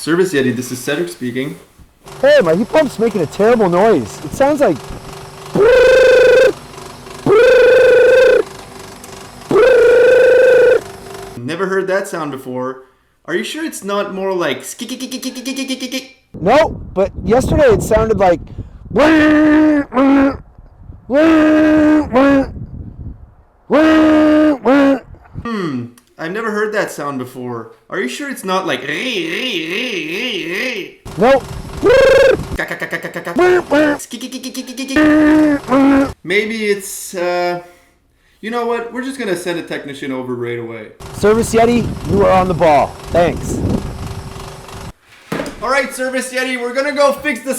Service Yeti, this is Cedric speaking. Hey, my heat pump's making a terrible noise. It sounds like... Never heard that sound before. Are you sure it's not more like... No, but yesterday it sounded like... I've never heard that sound before. Are you sure it's not like... No. Maybe it's, you know what? We're just gonna send a technician over right away. Service Yeti, you are on the ball. Thanks. Alright, Service Yeti, we're gonna go fix the